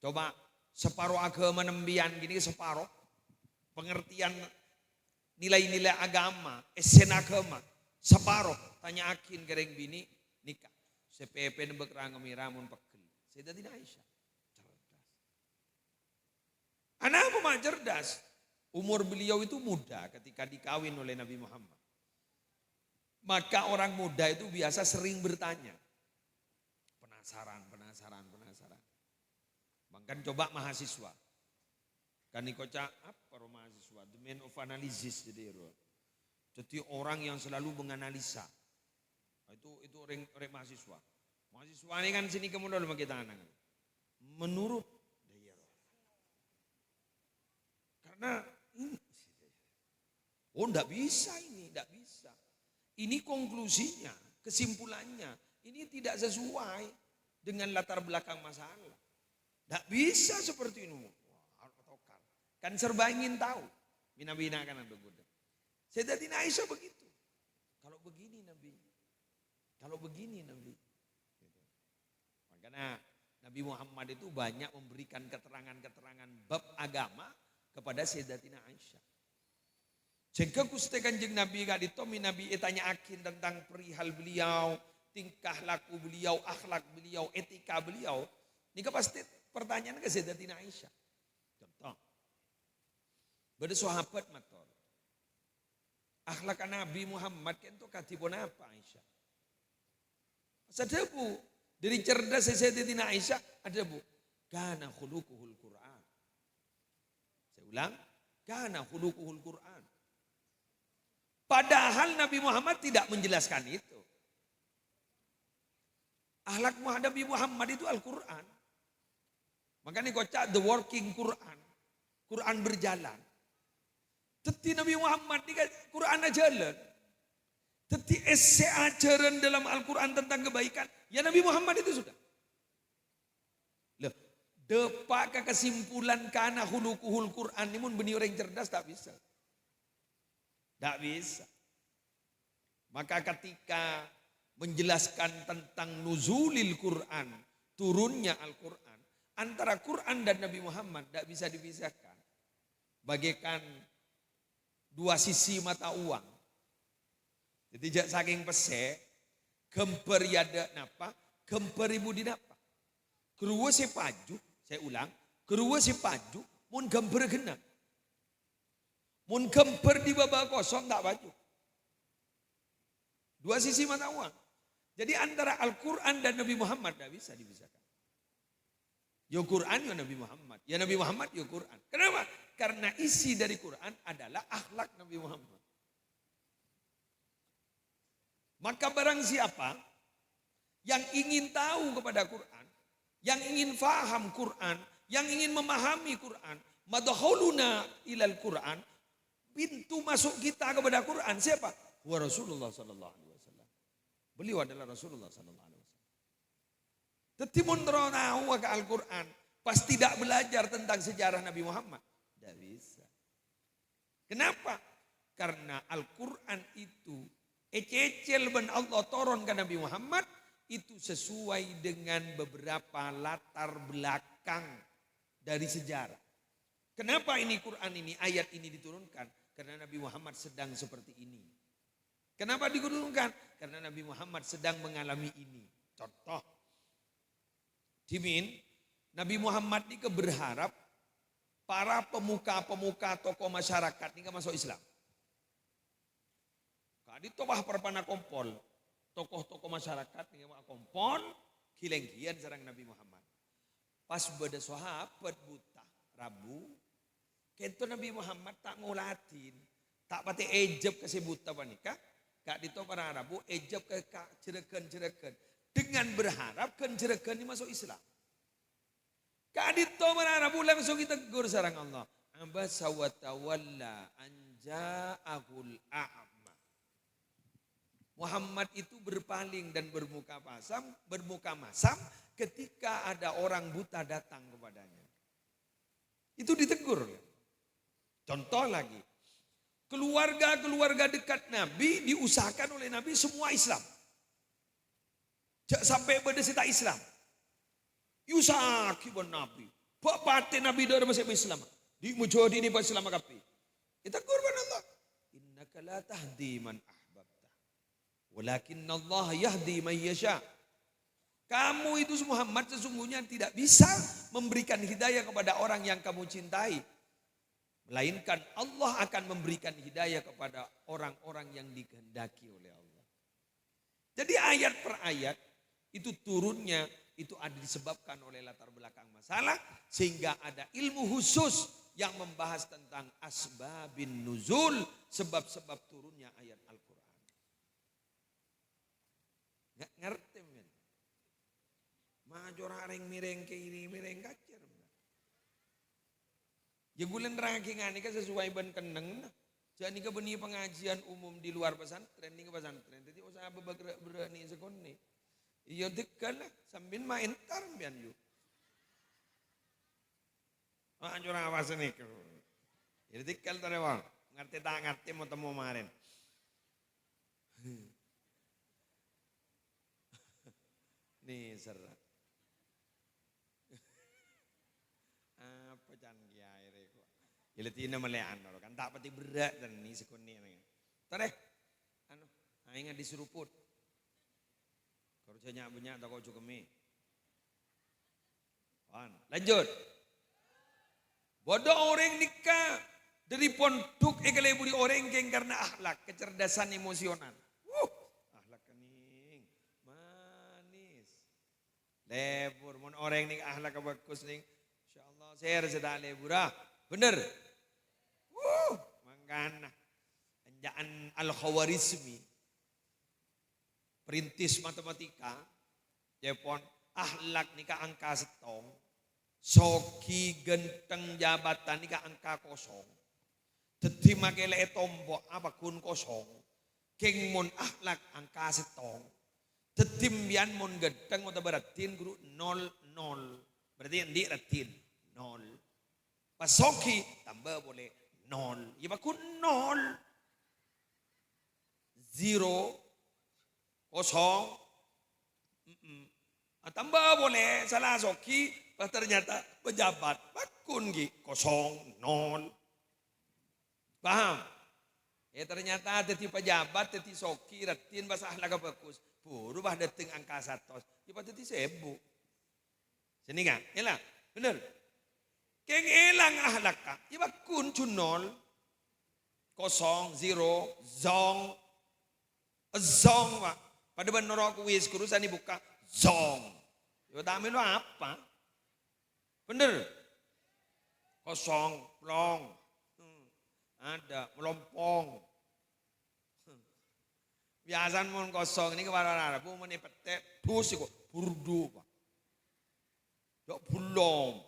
[SPEAKER 1] Coba separuh agama nembian gini separuh. Pengertian nilai-nilai agama, esen agama, separuh tanya akin gereng bini nikah. CPP nebek rangami ramun pekel. Sayyidatina Aisyah cerdas. Anak apa cerdas? Umur beliau itu muda ketika dikawin oleh Nabi Muhammad. Maka orang muda itu biasa sering bertanya. Penasaran. Bahkan coba mahasiswa. Kan kocak apa mahasiswa? The man of analysis jadi. Jadi orang yang selalu menganalisa. Itu orang mahasiswa. Mahasiswa ini kan sini kemudian sama kita anak. Menurut dia. Karena enggak bisa ini, enggak bisa. Ini konklusinya, kesimpulannya. Ini tidak sesuai dengan latar belakang masalah. Enggak bisa seperti ini. Kan serba ingin tahu. Bina-bina kan ada goda. Sayyidatina Aisyah begitu. Kalau begini Nabi. Makanya Nabi Muhammad itu banyak memberikan keterangan-keterangan bab agama kepada Sayyidatina Aisyah. Jika kuste kanjeng Nabi gak ditomi Nabi tanya akin tentang perihal beliau, tingkah laku beliau, akhlak beliau, etika beliau. Ini pasti pertanyaan ke Sayyidatina Aisyah. Contoh. Pada sahabat matur. Akhlak Nabi Muhammad itu katibun apa Aisyah? Sadabu dari cerdas Sayyidatina Aisyah ada bu. Kana khuluquhul Quran. Saya ulang, kana khuluquhul Quran. Padahal Nabi Muhammad tidak menjelaskan itu. Akhlak Nabi Muhammad itu Al-Quran. Makanya kocak the working Quran. Quran berjalan. Teti Nabi Muhammad ini Quran jalan. Teti ese ajaran dalam Al-Quran tentang kebaikan. Ya Nabi Muhammad itu sudah. Loh, depak ke kesimpulan kana hulukuhul Quran ini mun benih orang cerdas tak bisa. Tak bisa. Maka ketika menjelaskan tentang nuzulil Quran, turunnya Al-Quran, antara Quran dan Nabi Muhammad tidak bisa dipisahkan. Bagaikan dua sisi mata uang. Jadi saking pese, gemper yada napa, gemper ibu di napa. Keruwe si paju, saya ulang, keruwe si paju, mun gemper genap. Mun gemper di babak kosong tak baju. Dua sisi mata uang. Jadi antara Al-Quran dan Nabi Muhammad tidak bisa dipisahkan. Ya Quran ya Nabi Muhammad. Ya Nabi Muhammad ya Quran. Kenapa? Karena isi dari Quran adalah akhlak Nabi Muhammad. Maka barang siapa yang ingin tahu kepada Quran, yang ingin faham Quran, yang ingin memahami Quran, madkhuluna ilal Quran, pintu masuk kita kepada Quran siapa? Wa Rasulullah sallallahu alaihi wasallam. Beliau adalah Rasulullah sallallahu alaihi wasallam. Tetimun tahu ke Al-Quran, pas tidak belajar tentang sejarah Nabi Muhammad, tidak bisa. Kenapa? Karena Al-Quran itu ececel ben Allah turun ke Nabi Muhammad itu sesuai dengan beberapa latar belakang dari sejarah. Kenapa ini Quran ini, ayat ini diturunkan? Karena Nabi Muhammad sedang seperti ini. Kenapa diturunkan? Karena Nabi Muhammad sedang mengalami ini. Contoh, Dimin, Nabi Muhammad ini berharap para pemuka-pemuka tokoh masyarakat ini masuk Islam. Kadi tobah perpana kompol, tokoh-tokoh masyarakat ini kompol, kilengkian sarang Nabi Muhammad. Pas beda sahabat buta, Rabu, kento Nabi Muhammad tak ngulatin, tak pati ejab kasih buta panika, kak dito para Rabu ejab ke kak cereken dengan berharap kan cereken ini masuk Islam. Kak dito para Rabu langsung kita tegur sarang Allah. Abasa wa tawalla anja'ahul a'ma. Muhammad itu berpaling dan bermuka masam ketika ada orang buta datang kepadanya. Itu ditegur. Contoh lagi, keluarga dekat Nabi diusahakan oleh Nabi semua Islam. Sampai berdesita Islam. Yusaki bon Nabi. Bapak Nabi dari masih Islam. Di mujodi ini pas Islam kapi. Kita kurban Allah. Innaka la tahdi man ahbabta. Walakin Allah yahdi man yasha. Kamu itu Muhammad sesungguhnya tidak bisa memberikan hidayah kepada orang yang kamu cintai. Melainkan Allah akan memberikan hidayah kepada orang-orang yang dikehendaki oleh Allah. Jadi ayat per ayat itu turunnya itu ada disebabkan oleh latar belakang masalah. Sehingga ada ilmu khusus yang membahas tentang asbabin nuzul. Sebab-sebab turunnya ayat Al-Quran. Nggak ngerti men. Major areng mireng ke ini mireng kacer. Ya gulen rankingan ini kan sesuai ban keneng. Jadi ke benih pengajian umum di luar pesantren ini ke pesantren. Jadi usaha berani sekon nih. Iya dekat lah sambil main tar bian yuk. Major awas nih. Jadi dekat tadi wang. Ngerti tak ngerti mau temu kemarin. Nih serat. Apa canggih air kok. Iletina malean kan tak pati berat dan ni sekuni ni. Tare. Anu, ingat diseruput. Kerjanya banyak tak kau cukup mi. Lanjut. Bodoh orang nikah dari pondok ekale budi orang geng karena akhlak, kecerdasan emosional. Akhlak kening, manis. Lebur, mun orang nih akhlak bagus nih. InsyaAllah saya sedang leburah. Bener. Mangkana. Anjaan Al-Khawarizmi. Perintis matematika. Jepon. Akhlak nika angka setong. Soki genteng jabatan nika angka kosong. Dadi makele tombok apa kun kosong. King mun akhlak angka setong. Dadi mbian mun genteng atau beratin guru 0 0. Berarti di ratin 0. Pas soki tambah boleh 0. Ya bakun 0. 0 kosong. Tambah boleh salah soki pas ternyata pejabat bakun gi kosong 0. Paham? Ya ternyata teti pejabat teti soki ratin bahasa akhlak bagus. Puru bah dateng angka 100. Ya teti 1000. Sini kan? Yalah, bener. Keng elang ahlak ka. Ya bakun cun 0. Kosong 0 zong. Zong pak. Pada benorok wis kurusan dibuka zong. Ya tamen apa? Bener. Kosong, plong. Ada melompong. Biasaan mon kosong ini kewarana bu meni petek dus iku burdu Pak. Dok bulong.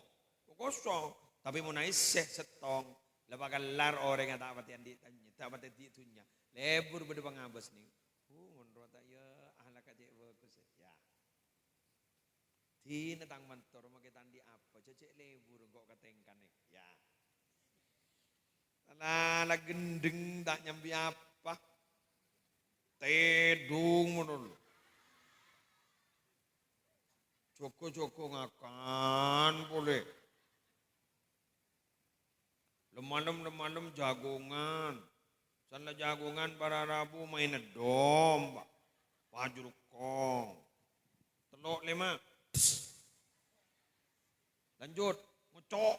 [SPEAKER 1] Kosong tapi mun iseh setong lepas kelar orang yang tak patian di tak patian di tunya. Lebur bede pangabes nih. Mun rota ya ahlak aja bagus ya. Di netang mentor make tandi apa cecek lebur kok ketengkan ya. Lah gendeng tak nyambi apa? Tedung ngono. Joko-joko ngakan boleh. Lemalem jagongan. Sana jagongan para rabu main dom. Wajur kong. Telok lima. Lanjut. Ngocok.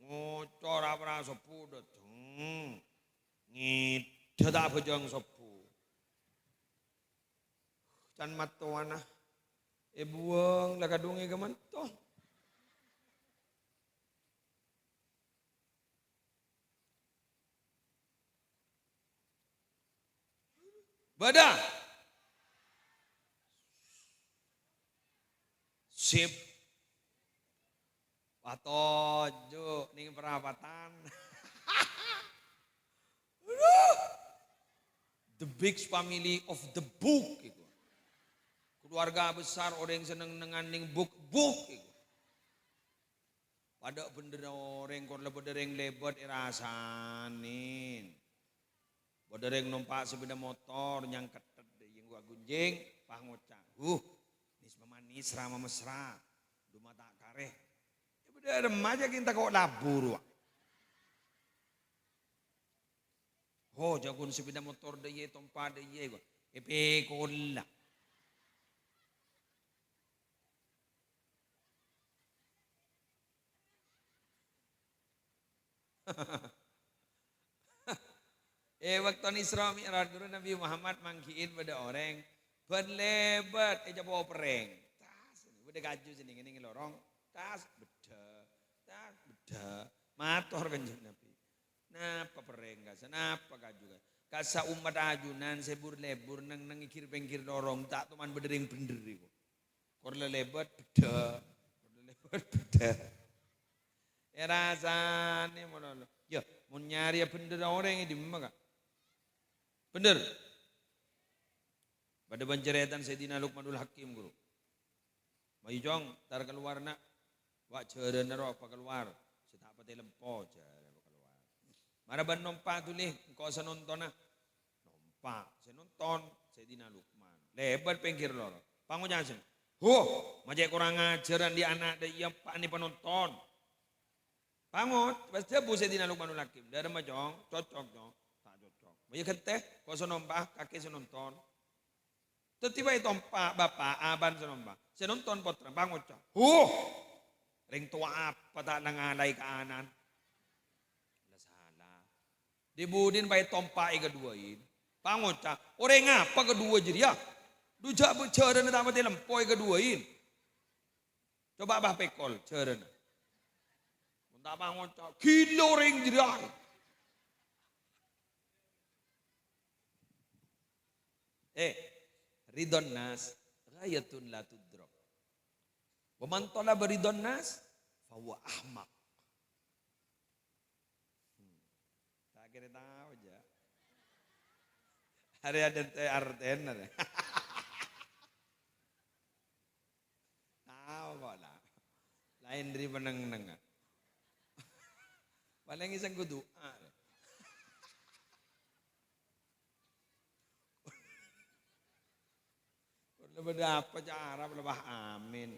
[SPEAKER 1] Ngocok apa sepu dateng. Ngida tak bejang sepu. Can matuana. Buang lah kadungi ke mantoh. Badah. Sip. Patojo ning perapatan. The big family of the book. Keluarga besar orang seneng nenganing book. Pada bener orang kor lebedereng lebet irasanin. Bedereng numpak sepeda motor yang ketet yang gua gunjing pah ngocak. Nis manis rama mesra. Duma tak kareh. Ya beda remaja kita kok labur. Jagun sepeda motor deye tompa deye gua. Epe kola. Waktu Isra Mi'raj dulu Nabi Muhammad mangkiin pada orang berlebat bawa pereng. Tas, udah kaju sini ngene lorong. Tas beda. Matur kanjeng Nabi. Napa pereng gak? Napa kaju gak? Kasa umat ajunan sebur lebur nang ikir pengkir lorong tak teman bedering bener iku. Kor lebat beda. Rasane mono. Ya, mun nyari ya bener orang di mana? Bener. Pada penceretan Sayyidina Luqmanul Hakim guru. Mayujong tar keluar nak. Wak jeren ro apa keluar. Setak pate lempo jeren apa keluar. Maraban nompa tulih engko senonton nah. Nompa, senonton Sayyidina Luqman. Lebar pengkir loro. Pangu jansen. Majek kurang ajaran di anak dia pak ni penonton. Pangut, pasti bu Sayyidina Luqmanul Hakim. Dari majong, cocok dong. Maya kete, kau senombah, kakek senonton. Tiba itu tompak bapak, aban senombah. Senonton potra, bangun cak. Ring tua apa tak nangalay kaanan. Salah. Dibudin bayi tompak keduain. Bangun cak. Orang apa kedua jadi ya? Dujak berceran tak mati lempoi keduain. Coba bah pekol, ceran. Tak bangun cak. Kilo ring jadi. Ridon nas ghayatun la tudrak. Wa man talaba ridon nas fa huwa ahmaq. Tak kira tahu aja. Hari ada arten ada. Tahu kok lah. Lain dari meneng-meneng. Paling iseng kudu Lebah apa cara lebah amin.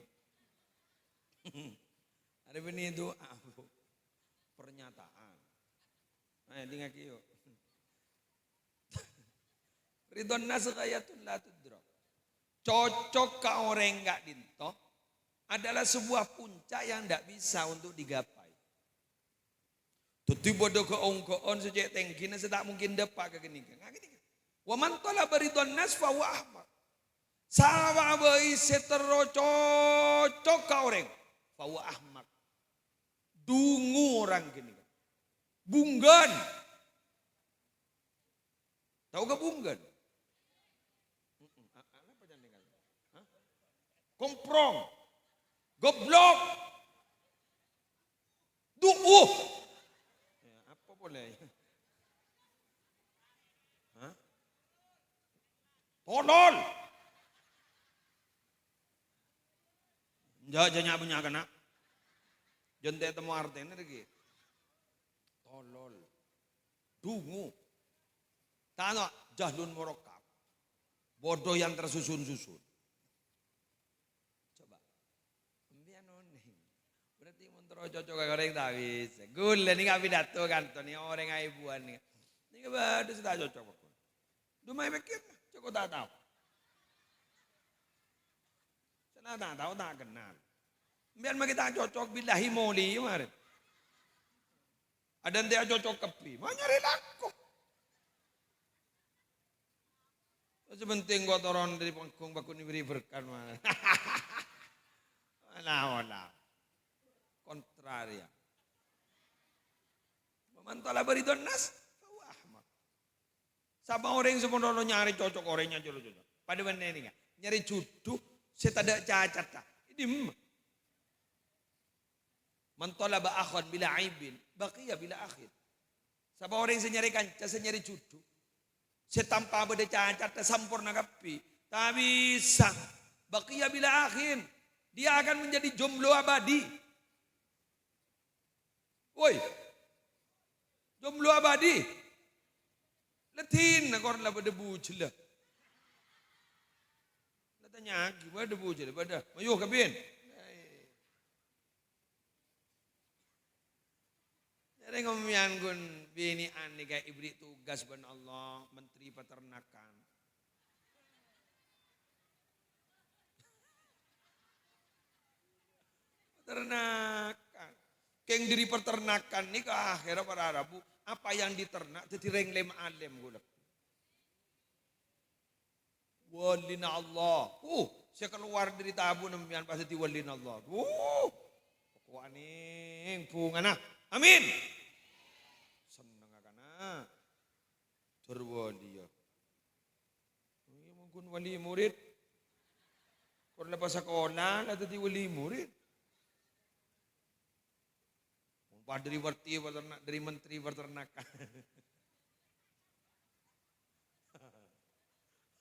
[SPEAKER 1] Ada benih itu pernyataan. Nah, dengar kiyo. Ridon nas ghayatun la tudrak. Cocok ke orang enggak dinto adalah sebuah puncak yang enggak bisa untuk digapai. Tuti bodoh ke ongkoon sejak tengkina sedak mungkin dapat ke gini. Wa man talaba ridon nas fa huwa ahmaq. Sawa bayi setero cocok ka orang. Fawa ahmak. Dungu orang gini. Bunggan. Tahu gak bunggan? Apa jangan dengar? Hah? Komprong. Goblok. Duuh. Ya, apa boleh? Hah? Tolol. Jangan punya kena. Jangan temu artinya lagi. Tolol. Dungu. Tano jahlun murokab. Bodoh yang tersusun-susun. Coba. Ambian oning. Berarti mentero cocok orang tak bisa. Gula ni nggak pidato kan ni orang aibuan ni. Ni ke baru sudah cocok pun. Dumai mikir, cocok tak tahu. Sana tak tahu tak kenal. Biar kita cocok billahi moli kemarin. Ada yang cocok kepi, mau nyari laku. Sebenting gua turun dari panggung baku ni beri berkan mana. Mana. Kontraria. Memantola beri donas. Wah, sama orang yang sebenarnya nyari cocok orangnya cocok. Pada mana ini enggak? Nyari jodoh, saya tak ada cacat tak. Ini mantola ba'akhon bila aibin, baqiya bila akhir. Sama orang yang nyari kanca, saya nyari jodoh. Saya tanpa beda cacat, sempurna kapi. Tak bisa. Baqiya bila akhir. Dia akan menjadi jomblo abadi. Woi. Jomblo abadi. Letin nak orang lah berdebu celah. Nak tanya lagi, berdebu celah. Mayuh kabin. Jadi ngomongin gun bini ani kayak ibri tugas ban Allah menteri peternakan. Peternakan. Keng diri peternakan ni ke akhirnya para Arabu apa yang diternak jadi renglem alem gula. Walina Allah. Saya keluar dari tabu nemian pas di walina Allah. Pokoknya pungan nah. Amin. Senang akana. Terwa dia. Ini mungkin wali murid. Kalau lepas sekolah, ada di wali murid. Umpah dari warti peternak, dari menteri peternakan.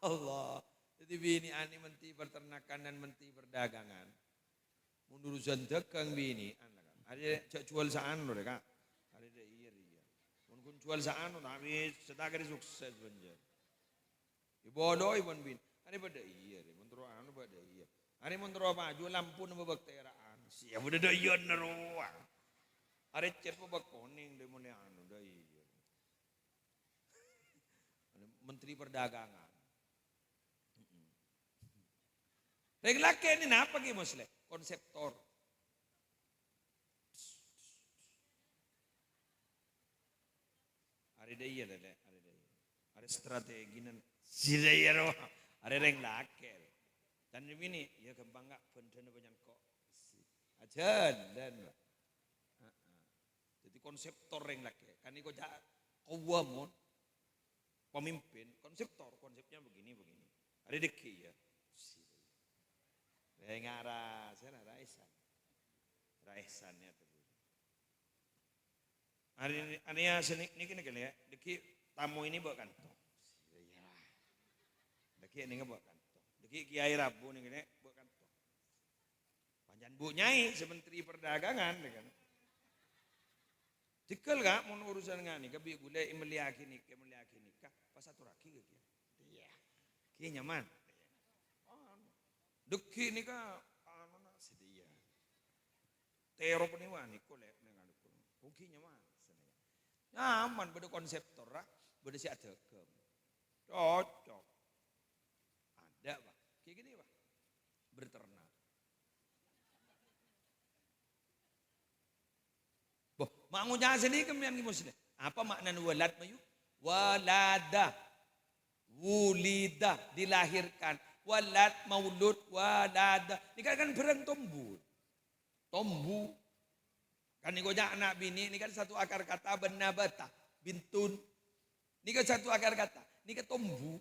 [SPEAKER 1] Allah. Jadi bini ani menteri peternakan dan menteri perdagangan. Mendurusan dagang bini. Ada jual saan loh kak. Ada iya. Mungkin jual saan tapi sedang sukses banjar. Ibodoh ibon bin. Ada pada iya. Mentero anu pada iya. Ada mentero apa? Jual lampu nama bakteraan. Siapa pada iya neruang. Ada cat apa koning deh mana anu dah iya. Menteri Perdagangan. Reglake ini apa ki musle? Konseptor. Ada iya. Ada strategi nan sidaya roh. Ada reglake. Dan ini ya kembang gak bentana banyak kok. Ajan dan. Jadi konseptor reglake. Kan ini kok kawamun pemimpin konseptor konsepnya begini. Ada deki ya. Ngara, saya Raisan ya tuh. Hari ini ya seni ini ya, deki tamu ini bawa kantong. Deki ini bawa kantong. Deki Kiai Rabu ini bawa kantong. Panjang Bu Nyai sementri perdagangan kan. Cikal gak mau urusan ngani kebi gulai meliaki nikah pas satu raki gitu. Iya. Ki nyaman. Deki ni ka ano na sedia. Tero peniwan ni kolek dengan dukun. Kukinya mana sana. Nyaman beda konseptor lah, beda si adekem. Cocok. Ada Pak. Kayak gini Pak. Berternak. Boh, mangunya sini kemian muslim. Apa makna walad mayu? Walada. Wulida dilahirkan. Walad maulud walada. Ini kan berang tombu. Kan ini kojak anak bini. Ini kan satu akar kata benabata. Bintun. Ini kan satu akar kata. Ini kan tombu.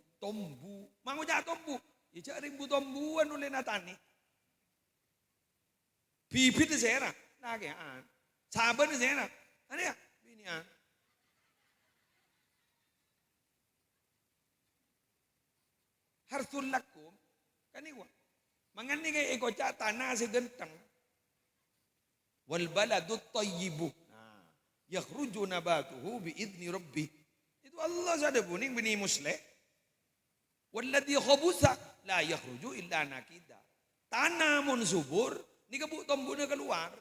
[SPEAKER 1] Mau jak tombu. Ija rimbu tombuan oleh natani. Bibit sera, nagean. Saban sera. Ano ya? Binian. Harsul lakum kaniwa. Mangani kay iko cha tanah segentang. Wal baladut tayyibu. Nah, yakhruju nabatuhu bi idni rabbih. Itu Allah sada buning bini musleh. Walladhi khabusa la yakhruju illa nakida. Tanah mun subur, ni kabuk tombuna keluar.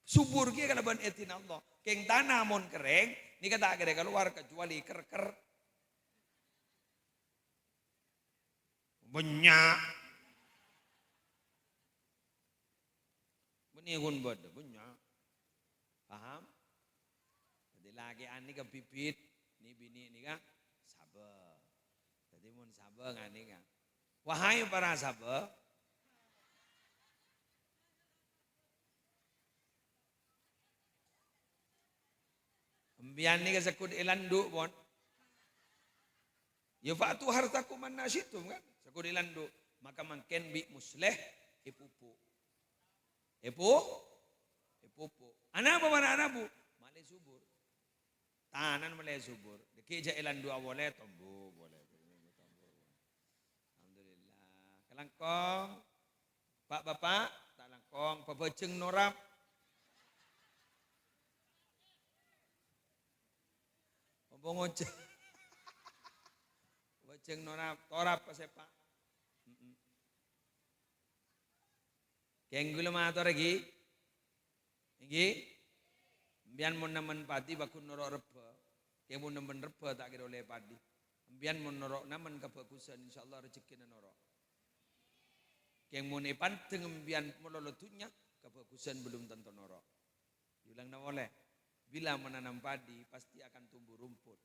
[SPEAKER 1] Subur kia kalaban etin Allah. Keng tanah mun kering, ni kata kere keluar kecuali ker-ker. Banyak. Benihun bada banyak. Paham? Jadi lagi ani ke bibit, ni bini ni kan sabar. Jadi mun sabar ngani kan. Wahai para sabar, Ambian ni kasakud ilandu pun. Ya fa'tu hartakum annasyitum kan. Sakud ilandu. Maka mangken bi musleh ipupu. Ipupu. Ana apa mana ana bu? Malay subur. Tanan malay subur. Deki ja ilandu awale tombu boleh. Alhamdulillah. Kalangkong. Pak bapak, tak langkong. Pabeceng norap. Pembongoceng. Pabeceng norap. Torap pa sepak. Kenggula mato lagi. Iki. Bian mun nemen padi bakun norok reba. Keng mun nemen reba tak kira oleh padi. Bian mun norok namen kebagusan insyaallah rezeki norok. Keng mun panteng bian mulolotunya kebagusan belum tentu norok. Diulang na oleh. Bila menanam padi pasti akan tumbuh rumput.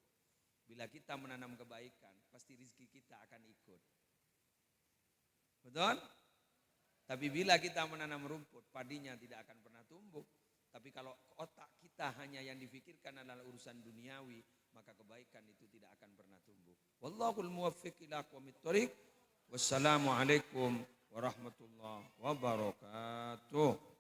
[SPEAKER 1] Bila kita menanam kebaikan pasti rezeki kita akan ikut. Betul? Tapi bila kita menanam rumput, padinya tidak akan pernah tumbuh. Tapi kalau otak kita hanya yang difikirkan adalah urusan duniawi, maka kebaikan itu tidak akan pernah tumbuh. Wallahul muwaffiq ila aqwamit thoriq. Wassalamualaikum warahmatullahi wabarakatuh.